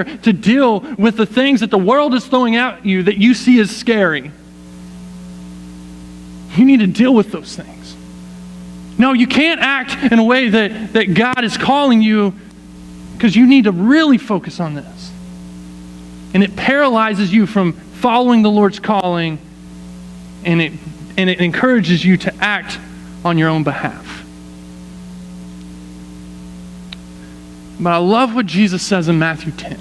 prepare to deal with the things that the world is throwing at you that you see as scary. You need to deal with those things. No, you can't act in a way that God is calling you, because you need to really focus on this. And it paralyzes you from following the Lord's calling, and it encourages you to act on your own behalf. But I love what Jesus says in Matthew 10.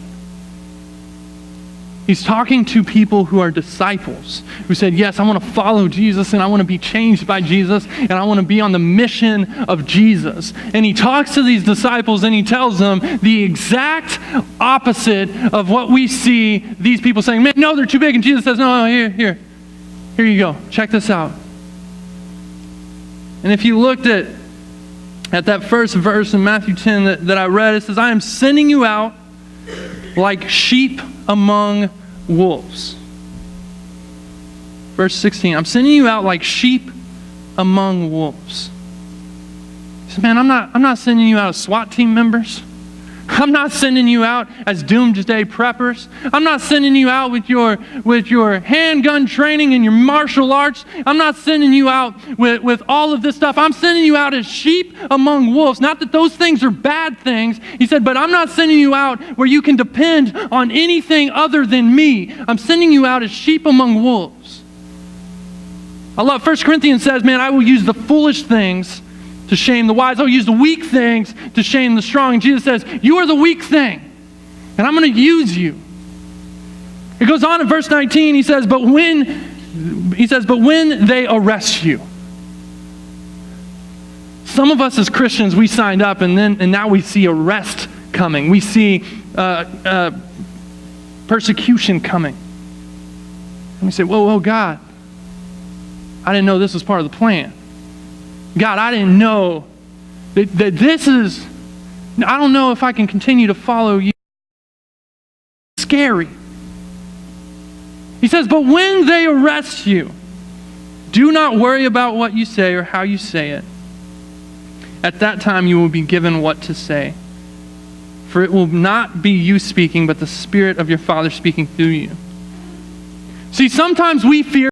He's talking to people who are disciples, who said, yes, I want to follow Jesus, and I want to be changed by Jesus, and I want to be on the mission of Jesus. And he talks to these disciples, and he tells them the exact opposite of what we see these people saying. Man, no, they're too big. And Jesus says, no, here you go. Check this out. And if you looked at that first verse in Matthew 10 that I read, it says, I am sending you out like sheep among wolves. Verse 16, I'm sending you out like sheep among wolves. He says, man, I'm not sending you out as SWAT team members. I'm not sending you out as doomsday preppers. I'm not sending you out with your handgun training and your martial arts. I'm not sending you out with all of this stuff. I'm sending you out as sheep among wolves. Not that those things are bad things. He said, but I'm not sending you out where you can depend on anything other than me. I'm sending you out as sheep among wolves. I love 1 Corinthians says, man, I will use the foolish things to shame the wise. I'll use the weak things to shame the strong. And Jesus says, you are the weak thing, and I'm going to use you. It goes on in verse 19, he says, but when they arrest you. Some of us as Christians, we signed up, and now we see arrest coming. We see persecution coming. And we say, whoa, God, I didn't know this was part of the plan. God, I didn't know that this is, I don't know if I can continue to follow you. It's scary. He says, but when they arrest you, do not worry about what you say or how you say it. At that time you will be given what to say. For it will not be you speaking, but the Spirit of your Father speaking through you. See, sometimes we fear